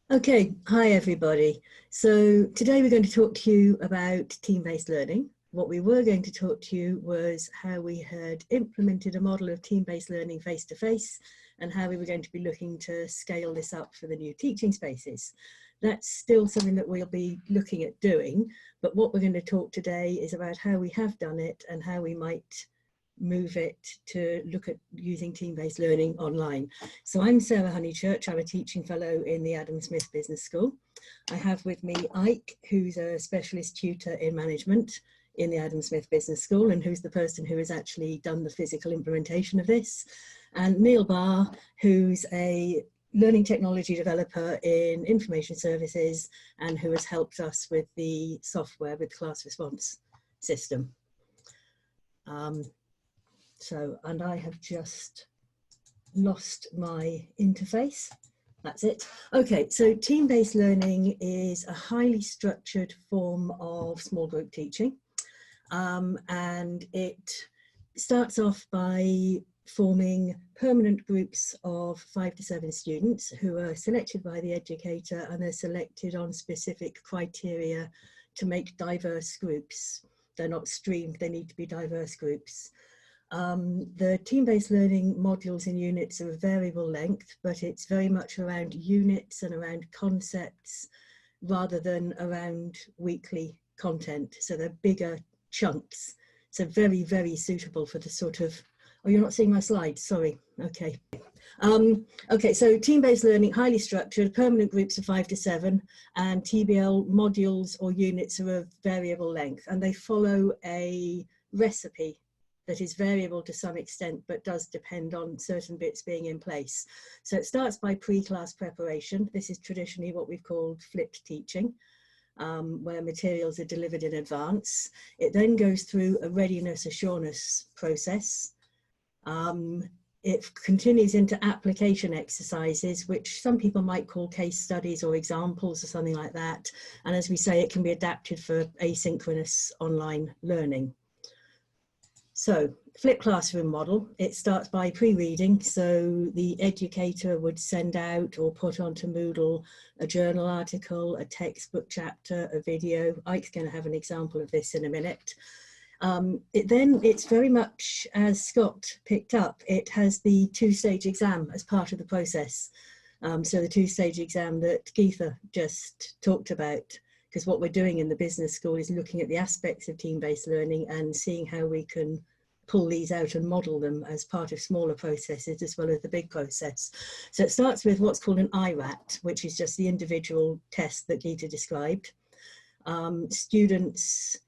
Okay, hi everybody. So today we're going to talk to you about team-based learning. What we were going to talk to you was how we had implemented a model of team-based learning face-to-face and how we were going to be looking to scale this up for the new teaching spaces. That's still something that we'll be looking at doing, but what we're going to talk today is about how we have done it and how we might move it to look at using team-based learning online. So I'm Sarah Honeychurch. I'm a teaching fellow in the Adam Smith Business School. I have with me Ike, who's a specialist tutor in management in the Adam Smith Business School and who's the person who has actually done the physical implementation of this. And Neil Barr, who's a learning technology developer in information services and who has helped us with the software with class response system. And I have just lost my interface. That's it. Okay, so team-based learning is a highly structured form of small group teaching. And it starts off by forming permanent groups of 5 to 7 students who are selected by the educator, and they're selected on specific criteria to make diverse groups. They're not streamed, they need to be diverse groups. The team-based learning modules and units are of variable length, but it's very much around units and around concepts rather than around weekly content. So they're bigger chunks. So very, very suitable for the sort of, oh, you're not seeing my slides, sorry, okay. Okay, so team-based learning, highly structured, permanent groups of 5 to 7, and TBL modules or units are of variable length, and they follow a recipe that is variable to some extent, but does depend on certain bits being in place. So it starts by pre-class preparation. This is traditionally what we've called flipped teaching, where materials are delivered in advance. It then goes through a readiness assurance process. It continues into application exercises, which some people might call case studies or examples or something like that. And as we say, it can be adapted for asynchronous online learning. So, flipped classroom model, it starts by pre-reading. So the educator would send out or put onto Moodle a journal article, a textbook chapter, a video. Ike's going to have an example of this in a minute. It's very much, as Scott picked up, it has the 2-stage exam as part of the process. So the 2-stage exam that Geetha just talked about, because what we're doing in the business school is looking at the aspects of team-based learning and seeing how we can pull these out and model them as part of smaller processes as well as the big process. So it starts with what's called an IRAT, which is just the individual test that Geetha described. Students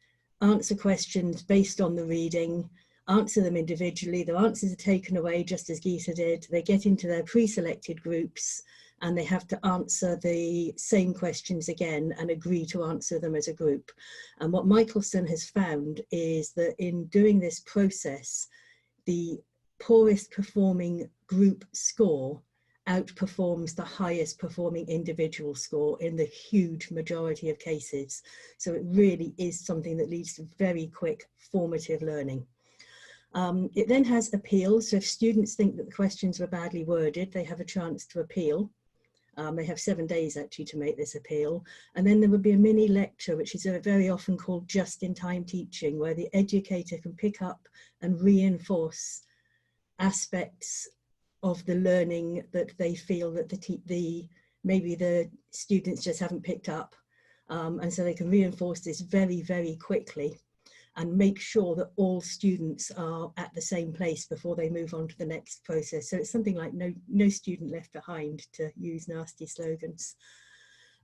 answer questions based on the reading, answer them individually. Their answers are taken away just as Geetha did. They get into their pre-selected groups and they have to answer the same questions again and agree to answer them as a group. And what Michelson has found is that in doing this process, the poorest performing group score outperforms the highest performing individual score in the huge majority of cases. So it really is something that leads to very quick formative learning. It then has appeals. So if students think that the questions were badly worded, they have a chance to appeal. They have 7 days actually to make this appeal. And then there would be a mini lecture, which is very often called just-in-time teaching, where the educator can pick up and reinforce aspects of the learning that they feel that maybe the students just haven't picked up. And so they can reinforce this very, very quickly and make sure that all students are at the same place before they move on to the next process. So it's something like no student left behind, to use nasty slogans.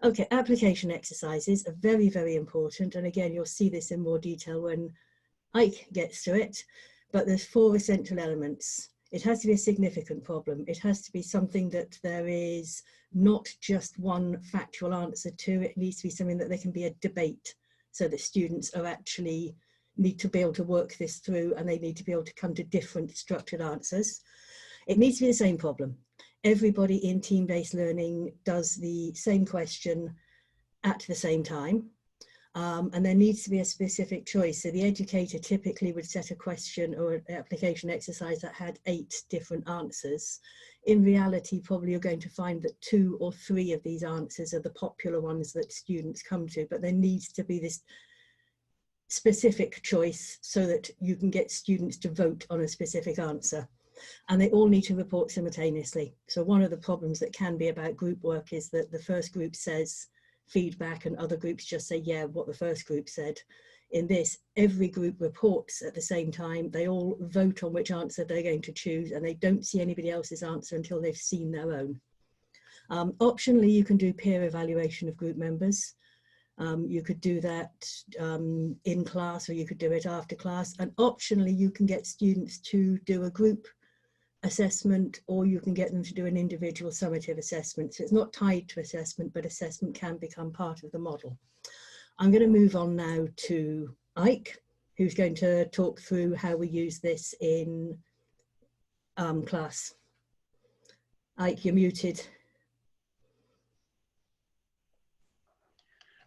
Okay, application exercises are very, very important. And again, you'll see this in more detail when Ike gets to it, but there's 4 essential elements. It has to be a significant problem. It has to be something that there is not just one factual answer to. It needs to be something that there can be a debate, so that students are actually need to be able to work this through and they need to be able to come to different structured answers. It needs to be the same problem. Everybody in team-based learning does the same question at the same time. And there needs to be a specific choice. So the educator typically would set a question or an application exercise that had 8 different answers. In reality, probably you're going to find that 2 or 3 of these answers are the popular ones that students come to, but there needs to be this specific choice so that you can get students to vote on a specific answer. And they all need to report simultaneously. So one of the problems that can be about group work is that the first group says feedback and other groups just say, yeah, what the first group said. In this, every group reports at the same time. They all vote on which answer they're going to choose, and they don't see anybody else's answer until they've seen their own. Optionally, you can do peer evaluation of group members. You could do that in class, or you could do it after class. And optionally, you can get students to do a group assessment, or you can get them to do an individual summative assessment. So it's not tied to assessment, but assessment can become part of the model. I'm going to move on now to Ike, who's going to talk through how we use this in class. Ike, you're muted.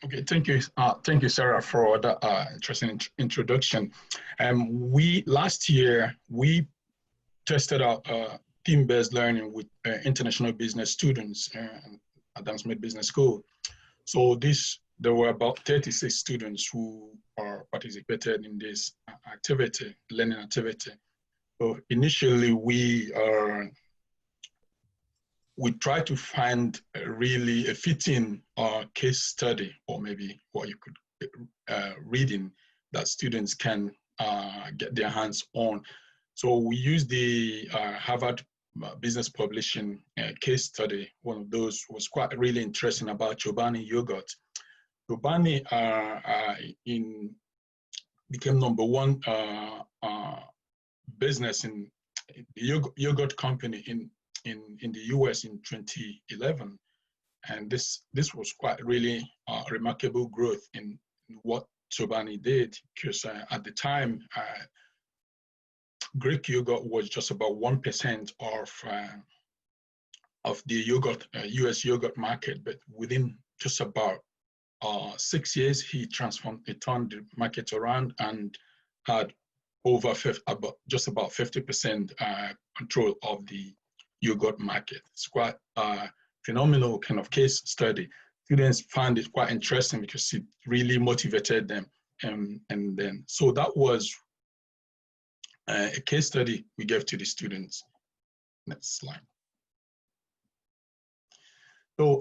Okay, thank you, Sarah, for that interesting introduction. Last year we tested out team-based learning with international business students at Adam Smith Business School. So there were about 36 students who participated in this learning activity. So initially we tried to find really a fitting case study, or maybe what you could reading that students can get their hands on. So we used the Harvard Business Publishing case study. One of those was quite really interesting about Chobani yogurt. Chobani became #1 business in the yogurt company in the US in 2011. And this was quite really remarkable growth in what Chobani did, because at the time, Greek yogurt was just about 1% of the yogurt US yogurt market, but within just about 6 years, he turned the market around and had just about 50% control of the yogurt market. It's quite a phenomenal kind of case study. Students found it quite interesting because it really motivated them. And then, so that was a case study we gave to the students. Next slide. So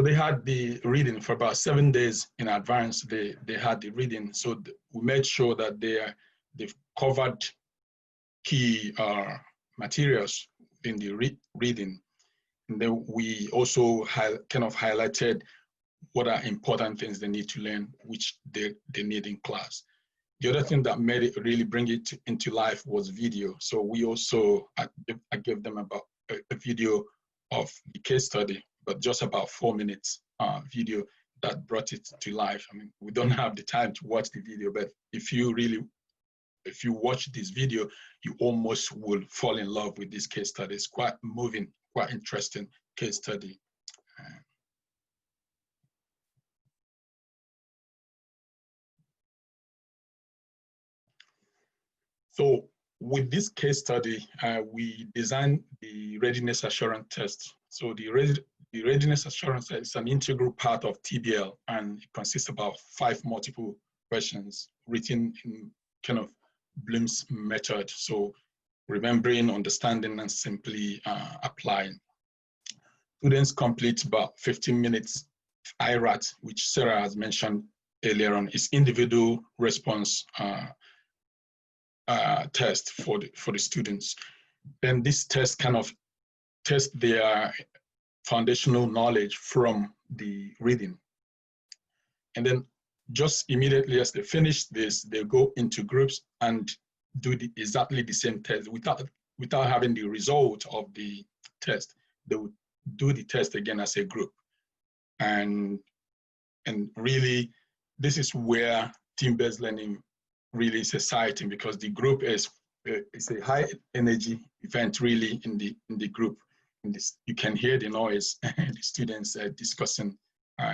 they had the reading for about 7 days in advance. They had the reading, so we made sure that they've covered key materials in the reading, and then we also kind of highlighted what are important things they need to learn, which they need in class. The other thing that made it really bring it into life was video. So we also, I gave them about a video of the case study, but just about 4 minutes video that brought it to life. I mean, we don't have the time to watch the video, but if you watch this video, you almost will fall in love with this case study. It's quite moving, quite interesting case study. So with this case study, we designed the readiness assurance test. So the readiness assurance test is an integral part of TBL, and it consists of about 5 multiple questions written in kind of Bloom's method. So remembering, understanding, and simply applying. Students complete about 15 minutes IRAT, which Sarah has mentioned earlier on, is individual response test for the students. Then this test kind of tests their foundational knowledge from the reading. And then just immediately as they finish this, they go into groups and do exactly the same test without having the result of the test. They would do the test again as a group. And really, this is where team-based learning really is exciting, because the group is a high energy event really in the group. In this, you can hear the noise, the students discussing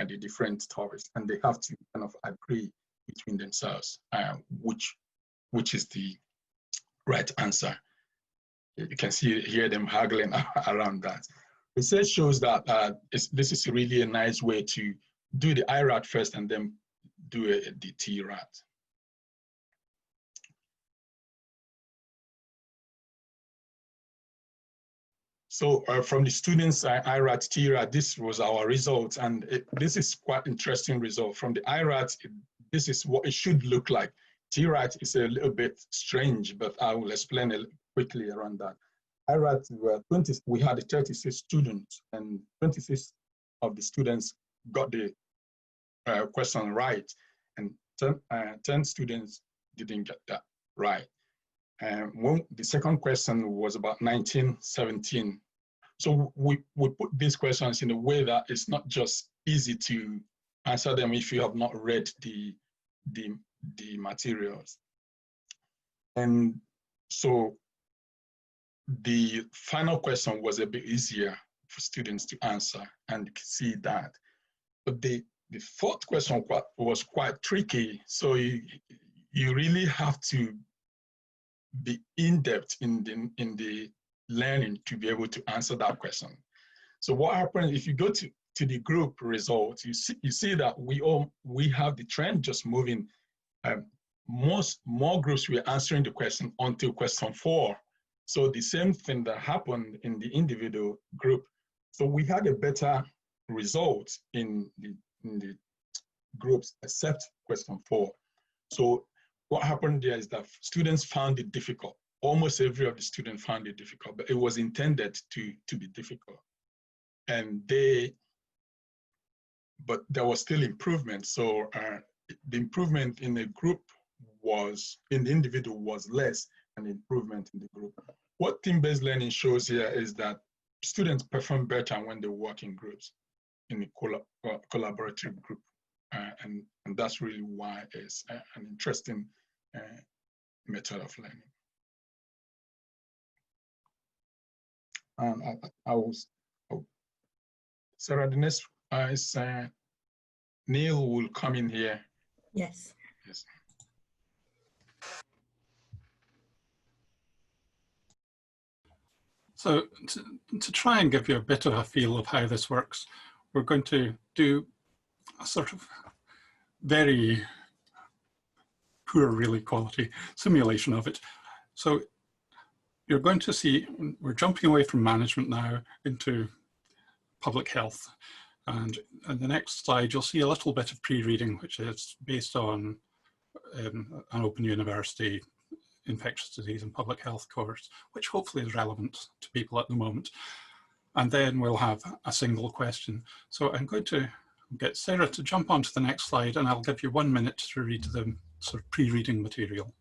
the different stories, and they have to kind of agree between themselves which is the right answer. You can hear them haggling around that. Research shows that this is really a nice way to do the IRAT first and then do the TRAT. So from the students' IRAT, TRAT, this was our result, and this is quite interesting result. From the IRAT, this is what it should look like. TRAT is a little bit strange, but I will explain quickly around that. IRAT, we had 36 students, and 26 of the students got the question right, and 10 students didn't get that right. And the second question was about 1917. So we put these questions in a way that it's not just easy to answer them if you have not read the materials. And so the final question was a bit easier for students to answer, and you can see that. But the fourth question was quite tricky. So you really have to be in-depth in the learning to be able to answer that question. So what happens if you go to the group results, you see that we have the trend just moving. More groups were answering the question until question 4. So the same thing that happened in the individual group. So we had a better result in the groups except question 4. So what happened there is that students found it difficult. Almost every of the students found it difficult, but it was intended to be difficult. And but there was still improvement. So the improvement in the group in the individual was less than the improvement in the group. What team-based learning shows here is that students perform better when they work in groups, in a collaborative group. And that's really why it's an interesting method of learning. And Sarah, the next is Neil will come in here. Yes. Yes. So to try and give you a bit of a feel of how this works, we're going to do a sort of very poor really quality simulation of it. So you're going to see, we're jumping away from management now into public health. And in the next slide, you'll see a little bit of pre-reading, which is based on an Open University infectious disease and public health course, which hopefully is relevant to people at the moment. And then we'll have a single question. So I'm going to get Sarah to jump onto the next slide, and I'll give you 1 minute to read the sort of pre-reading material.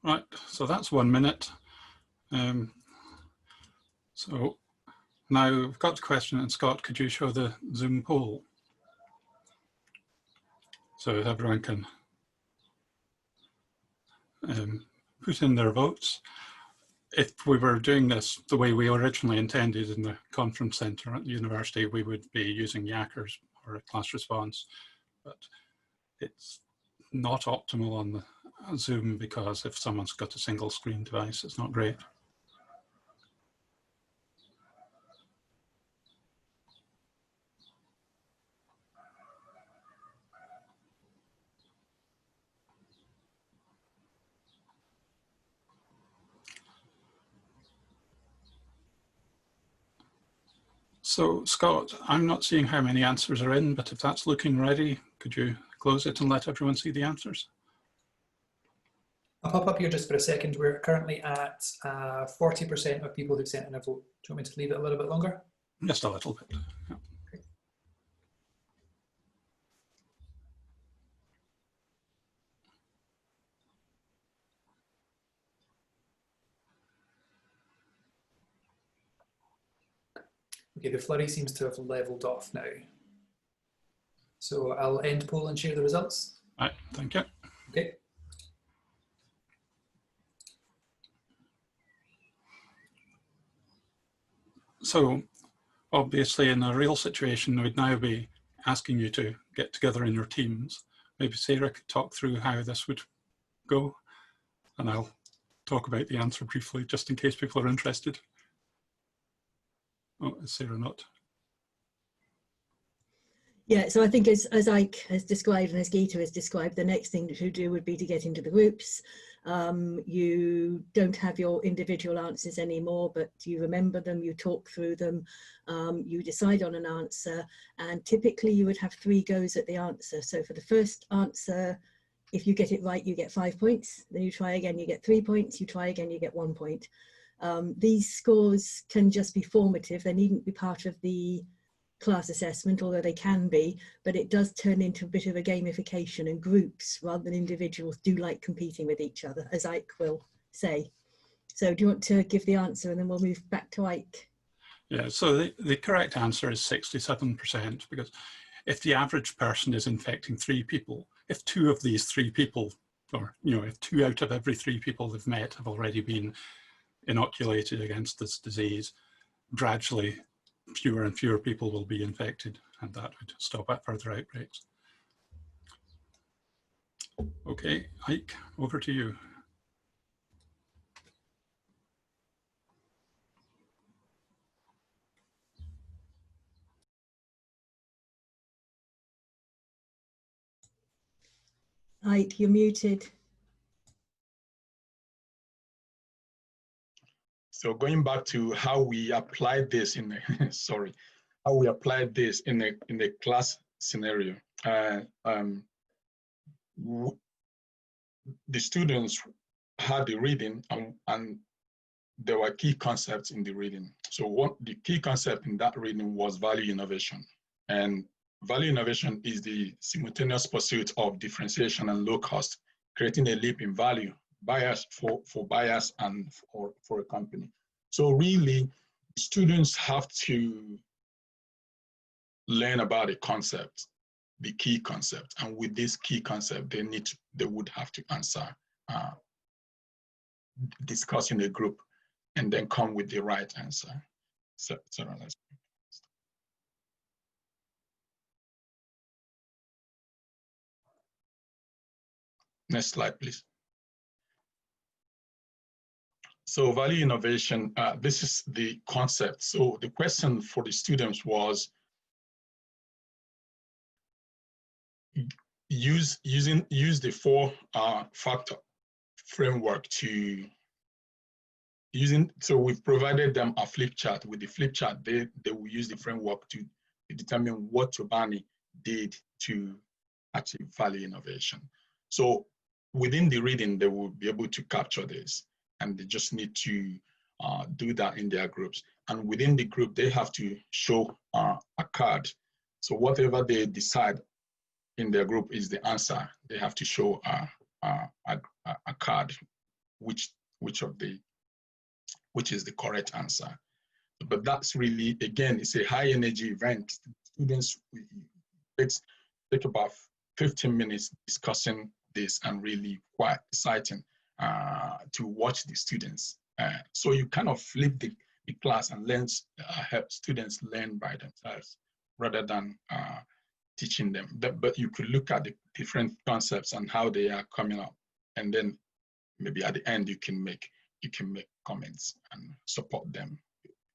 Right, so that's 1 minute. So now we've got the question, and Scott, could you show the Zoom poll? So everyone can put in their votes. If we were doing this the way we originally intended in the conference center at the university, we would be using Yackers or a class response, but it's not optimal on the Zoom because if someone's got a single screen device, it's not great. So Scott, I'm not seeing how many answers are in, but if that's looking ready, could you close it and let everyone see the answers? I'll pop up here just for a second. We're currently at 40% of people who've sent in a vote. Do you want me to leave it a little bit longer? Just a little bit. Yeah. Okay, the flurry seems to have leveled off now. So I'll end poll and share the results. Right, thank you. Okay. So obviously in a real situation, we'd now be asking you to get together in your teams. Maybe Sarah could talk through how this would go, and I'll talk about the answer briefly, just in case people are interested. Oh, is Sarah not? Yeah, so I think as Ike has described and as Geeta has described, the next thing to do would be to get into the groups. You don't have your individual answers anymore, but you remember them, you talk through them, you decide on an answer, and typically you would have 3 goes at the answer. So for the first answer, if you get it right, you get 5 points. Then you try again, you get 3 points. You try again, you get 1 point. These scores can just be formative. They needn't be part of the class assessment, although they can be, but it does turn into a bit of a gamification, and groups rather than individuals do like competing with each other, as Ike will say. So do you want to give the answer and then we'll move back to Ike? Yeah, so the correct answer is 67%, because if the average person is infecting 3 people, if 2 of these 3 people, or if 2 out of every 3 people they've met have already been inoculated against this disease, gradually fewer and fewer people will be infected, and that would stop at further outbreaks. Okay, Ike, over to you. Ike, you're muted. So going back to how we applied this in the, sorry, how we applied this in the class scenario. The students had the reading and there were key concepts in the reading. So the key concept in that reading was value innovation. And value innovation is the simultaneous pursuit of differentiation and low cost, creating a leap in value, buyers for buyers and for a company. So really, students have to learn about a concept, the key concept, and with this key concept, they would have to answer, discuss in a group, and then come with the right answer. So let's. Next slide, please. So value innovation, this is the concept. So the question for the students was, use the 4-factor framework to so we've provided them a flip chart. With the flip chart, they will use the framework to determine what Chobani did to achieve value innovation. So within the reading, they will be able to capture this, and they just need to do that in their groups. And within the group, they have to show a card. So whatever they decide in their group is the answer. They have to show a card, which is the correct answer. But that's really, again, it's a high energy event. Students, take about 15 minutes discussing this, and really quite exciting to watch the students. So you kind of flip the class and help students learn by themselves rather than teaching them. But you could look at the different concepts and how they are coming up, and then maybe at the end you can make comments and support them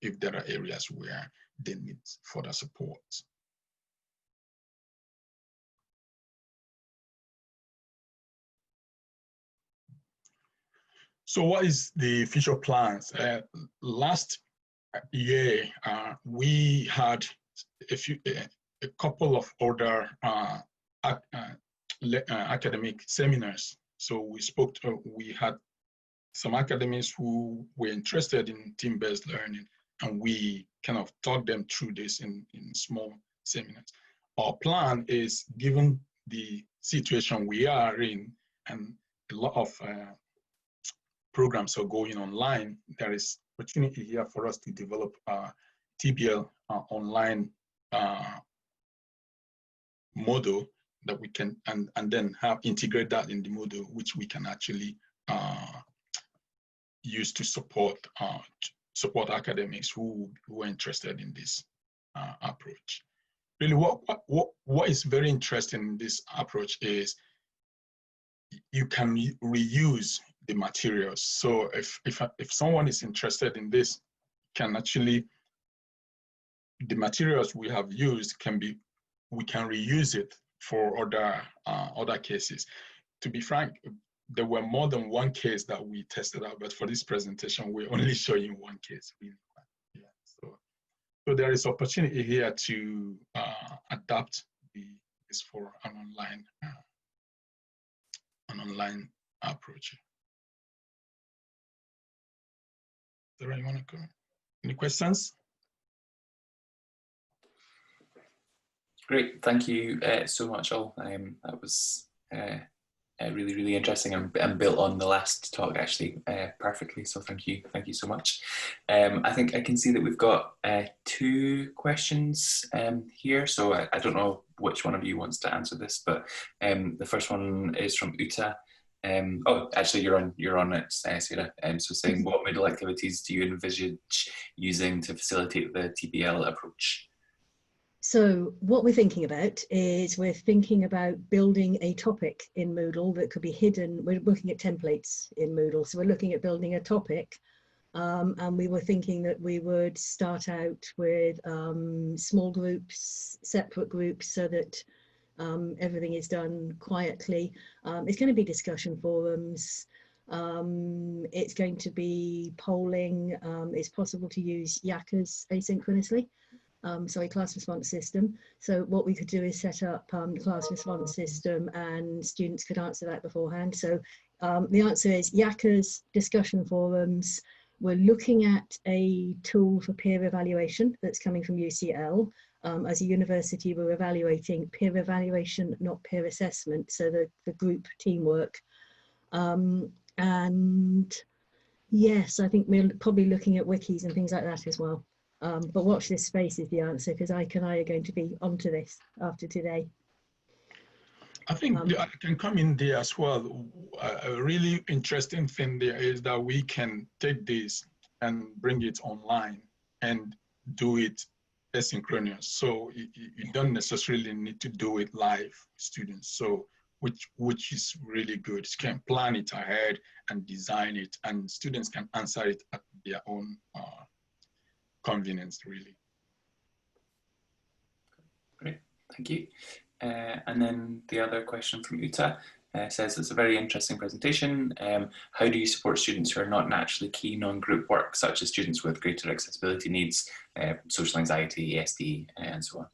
if there are areas where they need further support. So what is the future plans? Last Yeah, we had a couple of other academic seminars. So we had some academics who were interested in team-based learning, and we kind of taught them through this in small seminars. Our plan is, given the situation we are in, and a lot of programs are going online, there is opportunity here for us to develop TBL online model that we can, and then integrate that in the model, which we can actually use to support academics who are interested in this approach. Really, what is very interesting in this approach is you can reuse the materials. So if someone is interested in this, can actually, the materials we have used we can reuse it for other cases. To be frank, there were more than one case that we tested out, but for this presentation, we're only showing one case, really. Yeah, so there is opportunity here to adapt this for an online approach. Sarah, you want to go? Any questions? Great, thank you so much, all. That was really, really interesting and built on the last talk actually perfectly. So thank you so much. I think I can see that we've got 2 questions here. So I don't know which one of you wants to answer this, but the first one is from Uta. Oh, actually, you're on it, Sarah. So saying, what Moodle activities do you envisage using to facilitate the TBL approach? So what we're thinking about is we're thinking about building a topic in Moodle that could be hidden. We're looking at templates in Moodle. So we're looking at building a topic. And we were thinking that we would start out with small groups, separate groups, so that everything is done quietly. It's going to be discussion forums. It's going to be polling. It's possible to use Yakas asynchronously. Class response system. So what we could do is set up the class response system, and students could answer that beforehand. So the answer is Yakas, discussion forums. We're looking at a tool for peer evaluation that's coming from UCL. As a university, we're evaluating peer evaluation, not peer assessment, so the group teamwork. And yes, I think we're probably looking at wikis and things like that as well. But watch this space is the answer, because Ike and I are going to be onto this after today. I think I can come in there as well. A really interesting thing there is that we can take this and bring it online and do it asynchronous. So you don't necessarily need to do it live with students. So which is really good. You can plan it ahead and design it, and students can answer it at their own convenience, really. Great, thank you. And then the other question from Uta says, it's a very interesting presentation. How do you support students who are not naturally keen on group work, such as students with greater accessibility needs, social anxiety, ESD, and so on?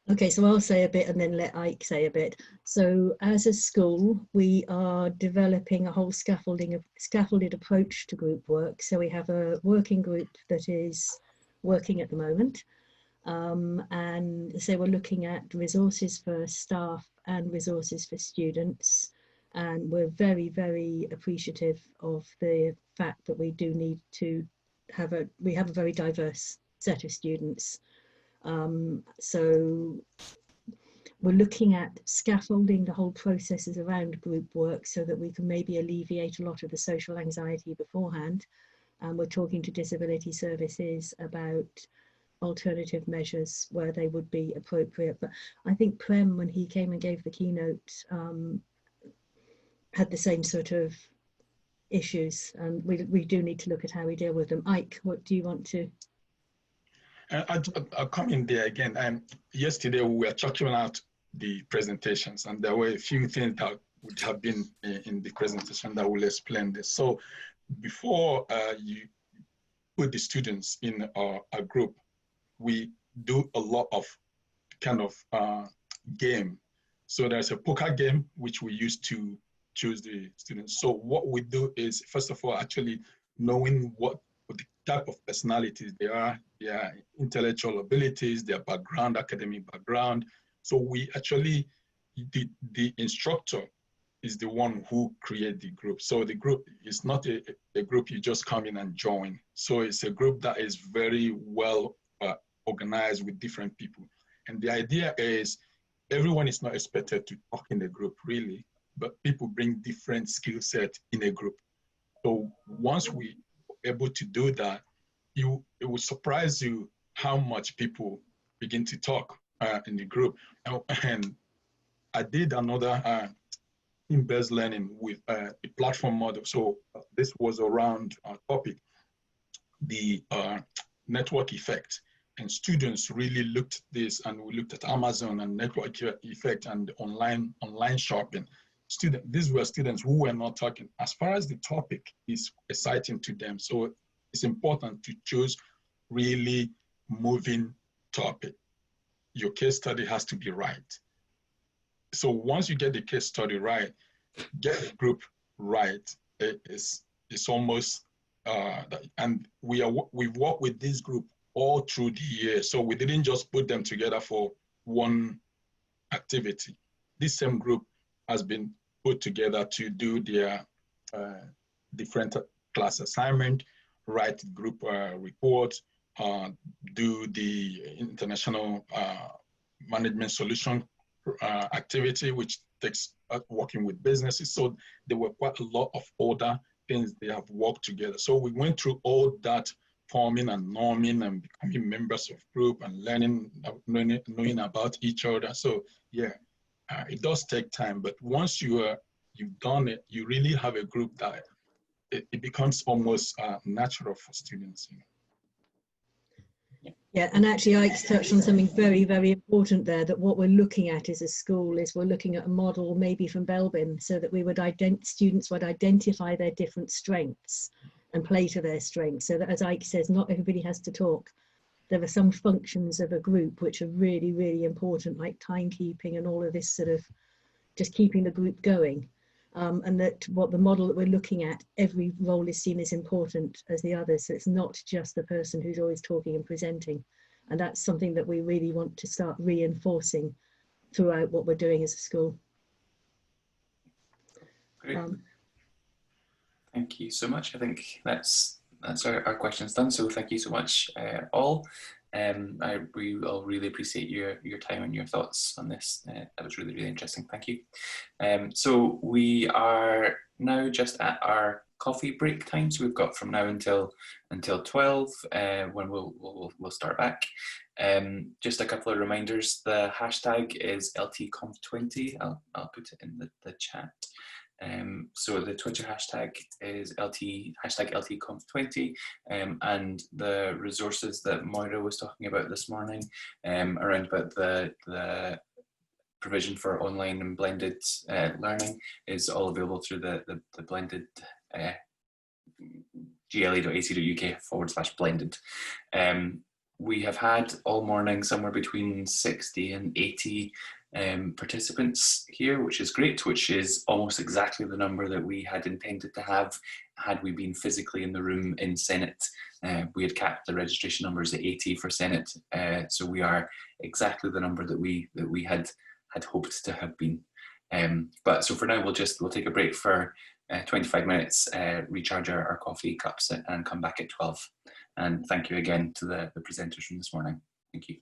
Okay, so I'll say a bit and then let Ike say a bit. So as a school, we are developing a whole scaffolded approach to group work. So we have a working group that is working at the moment. And so we're looking at resources for staff and resources for students. And we're very, very appreciative of the fact that we do need to have a very diverse set of students. So we're looking at scaffolding the whole processes around group work so that we can maybe alleviate a lot of the social anxiety beforehand. And we're talking to disability services about alternative measures where they would be appropriate. But I think Prem, when he came and gave the keynote, had the same sort of issues, and we do need to look at how we deal with them. Ike, what do you want to? I'll come in there again. Yesterday we were talking about the presentations, and there were a few things that would have been in the presentation that will explain this. So before put the students in a group, we do a lot of kind of game. So there's a poker game, which we use to choose the students. So what we do is, first of all, actually knowing what the type of personalities they are, their intellectual abilities, their background, academic background. So we actually, the instructor is the one who create the group. So the group is not a group you just come in and join. So it's a group that is very well organized with different people. And the idea is everyone is not expected to talk in the group really, but people bring different skill sets in a group. So once we are able to do that, it will surprise you how much people begin to talk in the group. And I did another team-based learning with a platform model. So this was around our topic, the network effect. And students really looked at this, and we looked at Amazon and network effect and online shopping. These were students who were not talking. As far as the topic is exciting to them, so it's important to choose really moving topic. Your case study has to be right. So once you get the case study right, get the group right, it's almost, and we've worked with this group all through the year. So we didn't just put them together for one activity. This same group has been put together to do their different class assignment, write group report, do the international management solution activity, which takes working with businesses. So there were quite a lot of other things they have worked together. So we went through all that, forming and norming and becoming members of group and knowing about each other. So yeah, it does take time, but once you've done it, you really have a group that it becomes almost natural for students. You know? Yeah, and actually Ike's touched on something very, very important there, that what we're looking at as a school is we're looking at a model maybe from Belbin, so that students would identify their different strengths and play to their strengths, so that, as Ike says, not everybody has to talk. There are some functions of a group which are really, really important, like timekeeping and all of this sort of just keeping the group going. And that what the model that we're looking at, every role is seen as important as the others. So it's not just the person who's always talking and presenting. And that's something that we really want to start reinforcing throughout what we're doing as a school. Great. Thank you so much. I think that's our questions done. So thank you so much, all. We all really appreciate your time and your thoughts on this. That was really, really interesting. Thank you. So we are now just at our coffee break time. So we've got from now until 12, when we'll start back. Just a couple of reminders. The hashtag is LTConf20. I'll put it in the chat. So the Twitter hashtag is #LTConf20, and the resources that Moira was talking about this morning around about the provision for online and blended learning is all available through the blended gle.ac.uk/blended. We have had all morning somewhere between 60 and 80 participants here, which is great, which is almost exactly the number that we had intended to have had we been physically in the room in Senate. We had capped the registration numbers at 80 for Senate, so we are exactly the number that we had hoped to have been. But so for now, we'll take a break for 25 minutes, recharge our coffee cups, and come back at 12. And thank you again to the presenters from this morning. Thank you.